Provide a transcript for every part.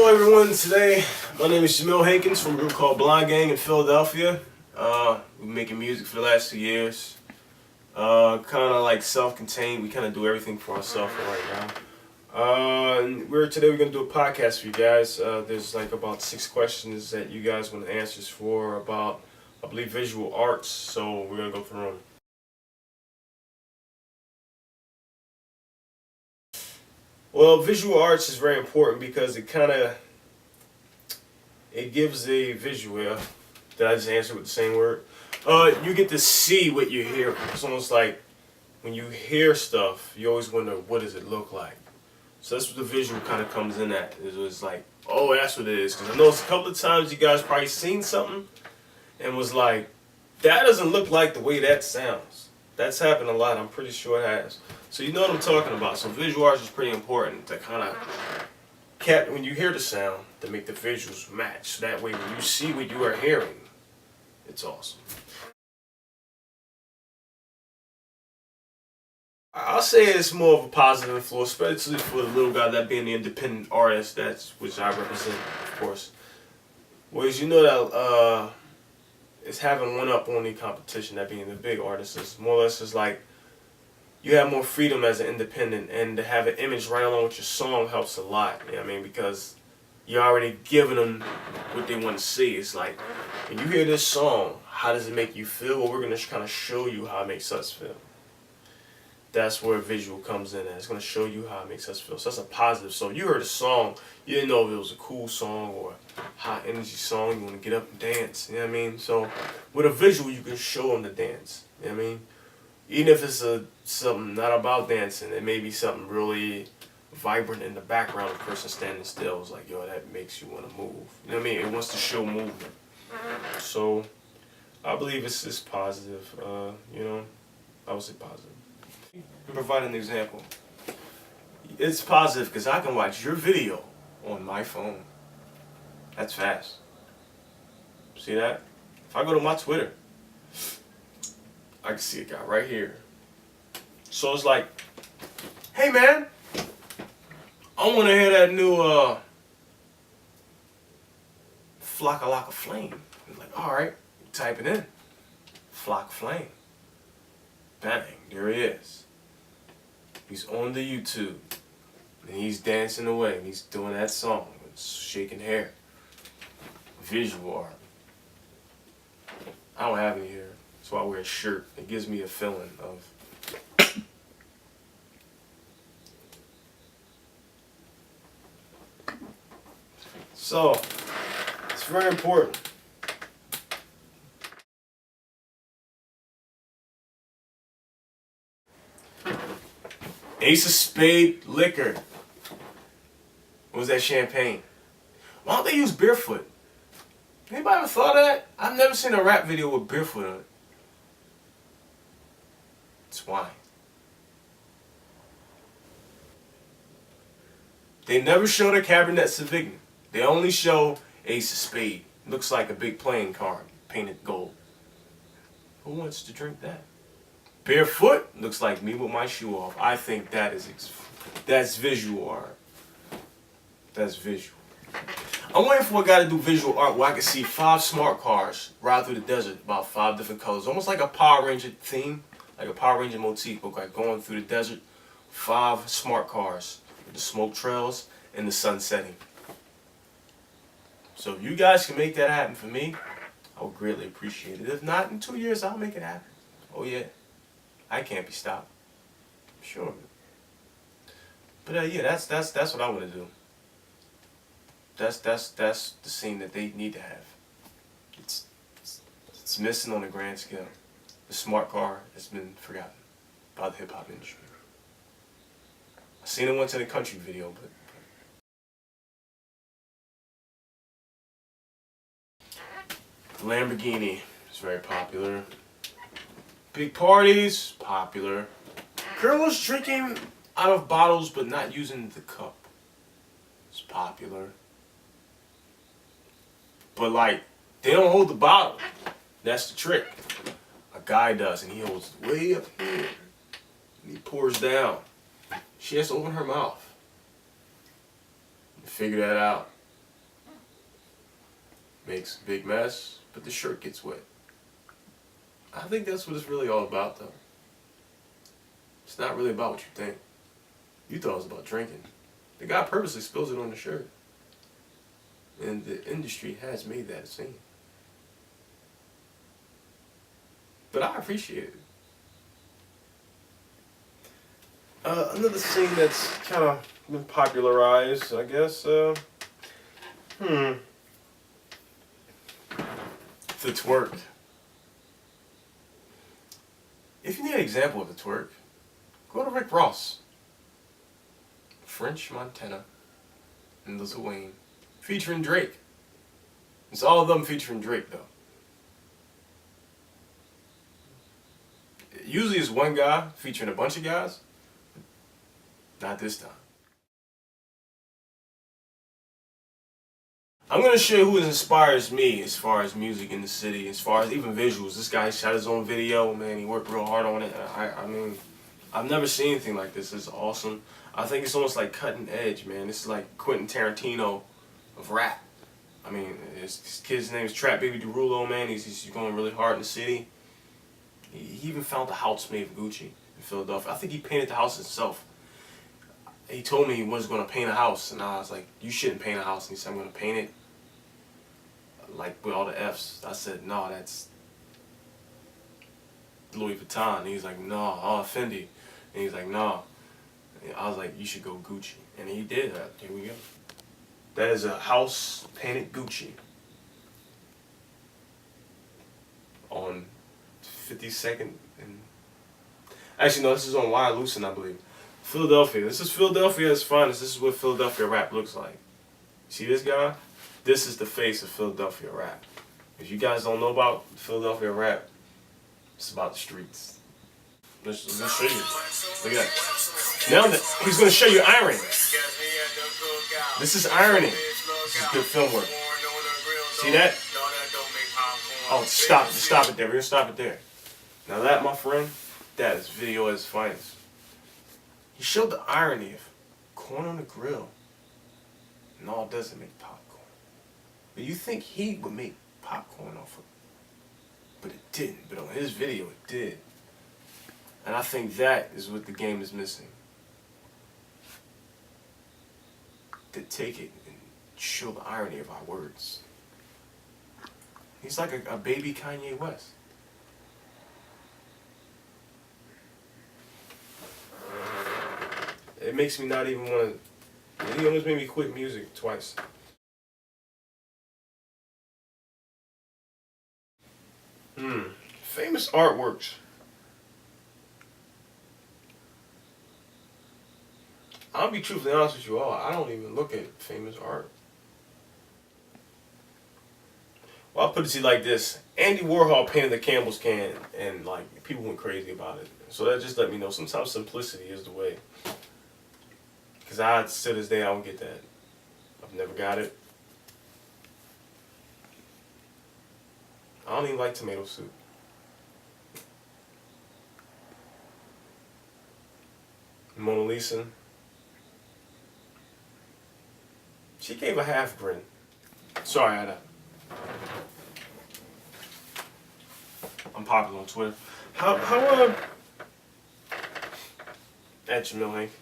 Hello everyone, today my name is JAMIIL Hankins from a group called Blind Gang in Philadelphia. We've been making music for the last 2 years. Kind of like self-contained, we kind of do everything for ourselves right now. Today we're going to do a podcast for you guys. There's like about 6 questions that you guys want answers for about, I believe, visual arts, so we're going to go through them. Well, visual arts is very important because it gives a visual. Did I just answer with the same word? You get to see what you hear. It's almost like when you hear stuff, you always wonder, what does it look like? So that's what the visual kind of comes in at. It's like, oh, that's what it is. Because I know it's a couple of times you guys probably seen something and was like, that doesn't look like the way that sounds. That's happened a lot. I'm pretty sure it has. So you know what I'm talking about. So visual arts is pretty important to kind of when you hear the sound, to make the visuals match. So that way when you see what you are hearing, it's awesome. I'll say it's more of a positive influence, especially for the little guy, that being the independent artist, which I represent, of course. Whereas you know that it's having one up on the competition, that being the big artists. It's more or less is like you have more freedom as an independent, and to have an image right along with your song helps a lot. You know what I mean? Because you're already giving them what they want to see. It's like, when you hear this song, how does it make you feel? Well, we're going to kind of show you how it makes us feel. That's where visual comes in. It's going to show you how it makes us feel. So that's a positive. So you heard a song, you didn't know if it was a cool song or a high energy song, you want to get up and dance. You know what I mean? So with a visual, you can show them the dance. You know what I mean? Even if it's something not about dancing, it may be something really vibrant in the background, the person standing still is like, yo, that makes you want to move. You know what I mean? It wants to show movement. So I believe it's positive. You know, I would say positive. Provide an example. It's positive because I can watch your video on my phone. That's fast. See that? If I go to my Twitter, I can see a guy right here. So it's like, hey man, I want to hear that new Flocka Locka Flame. I'm like, alright, type it in. Flock Flame. Bang, there he is. He's on the YouTube. And he's dancing away. He's doing that song with shaking hair. Visual art. I don't have any hair, so I wear a shirt. It gives me a feeling of so it's very important. Ace of Spade liquor. What was that, champagne? Why don't they use barefoot? Anybody ever thought of that? I've never seen a rap video with barefoot on it. It's why. They never show the Cabernet Sauvignon. They only show Ace of Spade. Looks like a big playing card, painted gold. Who wants to drink that? Barefoot looks like me with my shoe off. I think that's visual art. That's visual. I'm waiting for a guy to do visual art where I can see 5 smart cars ride through the desert, about 5 different colors, almost like a Power Ranger theme, like a Power Ranger motif, but like going through the desert. 5 smart cars with the smoke trails and the sun setting. So if you guys can make that happen for me, I would greatly appreciate it. If not, in 2 years I'll make it happen. Oh yeah. I can't be stopped. Sure. But yeah, that's what I want to do. That's the scene that they need to have. It's missing on a grand scale. The smart car has been forgotten by the hip hop industry. I seen it once in a country video, but Lamborghini is very popular. Big parties, popular. Girls drinking out of bottles but not using the cup. It's popular. But like, they don't hold the bottle. That's the trick. A guy does, and he holds it way up here. And he pours down. She has to open her mouth. Figure that out. makes a big mess, but the shirt gets wet. I think that's what it's really all about, though. It's not really about what you think. You thought it was about drinking. The guy purposely spills it on the shirt. And the industry has made that a scene. But I appreciate it. Another scene that's kind of been popularized, I guess. The twerk. If you need an example of the twerk, go to Rick Ross. French Montana and Lil Wayne featuring Drake. It's all of them featuring Drake, though. Usually it's one guy featuring a bunch of guys. Not this time. I'm going to show you who inspires me as far as music in the city, as far as even visuals. This guy shot his own video, man. He worked real hard on it. I mean, I've never seen anything like this. It's awesome. I think it's almost like cutting edge, man. This is like Quentin Tarantino of rap. I mean, his kid's name is Trap Baby Derulo, man. He's going really hard in the city. He even found the house made of Gucci in Philadelphia. I think he painted the house himself. He told me he was going to paint a house, and I was like, you shouldn't paint a house. And he said, I'm going to paint it like with all the F's. I said, no, that's Louis Vuitton. And he's like, no, I'll offend you. And he's like, no. And I was like, you should go Gucci. And he did that. Here we go. That is a house painted Gucci on 52nd and actually no, this is on Wide Lucin, I believe. Philadelphia. This is Philadelphia at its finest. This is what Philadelphia rap looks like. See this guy? This is the face of Philadelphia rap. If you guys don't know about Philadelphia rap, it's about the streets. Let's show you. Look at that. Now that he's going to show you irony. This is irony. This is good film work. See that? Oh, stop it there. We're going to stop it there. Now that, my friend, that is video at its finest. He showed the irony of corn on the grill. No, it doesn't make popcorn. But you think he would make popcorn off of it. But it didn't. But on his video, it did. And I think that is what the game is missing. To take it and show the irony of our words. He's like a baby Kanye West. It makes me not even want to. He almost made me quit music twice. Famous artworks. I'll be truthfully honest with you all. I don't even look at famous art. Well, I'll put it to you like this. Andy Warhol painted the Campbell's can, and like people went crazy about it. So that just let me know sometimes simplicity is the way. Because I, to this day, I don't get that. I've never got it. I don't even like tomato soup. Mona Lisa. She gave a half grin. Sorry, I'm popular on Twitter. At JAMIIL Hankins.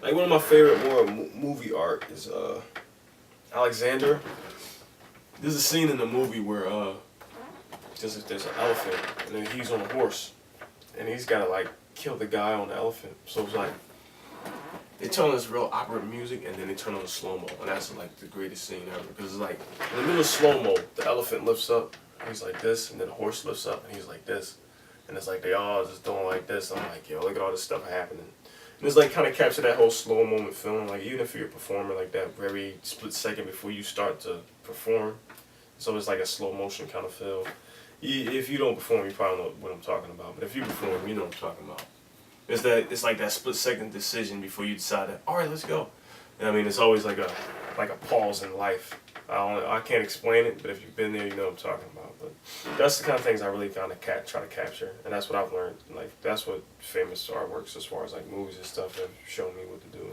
Like one of my favorite movie art is Alexander. There's a scene in the movie where there's an elephant and then he's on a horse and he's gotta like kill the guy on the elephant. So it's like they turn on this real opera music and then they turn on the slow-mo, and that's like the greatest scene ever because it's like in the middle of slow-mo the elephant lifts up, he's like this, and then the horse lifts up and he's like this, and it's like they all just doing like this. I'm like, yo, look at all this stuff happening. And it's like kind of capture that whole slow moment feeling, like even if you're a performer, like that very split second before you start to perform. So it's like a slow motion kind of feel. If you don't perform, you probably know what I'm talking about. But if you perform, you know what I'm talking about. It's like that split second decision before you decide that, all right, let's go. And I mean, it's always like a pause in life. I can't explain it, but if you've been there, you know what I'm talking about. But that's the kind of things I really kind of try to capture, and that's what I've learned. Like that's what famous artworks, as far as like movies and stuff, have shown me what to do.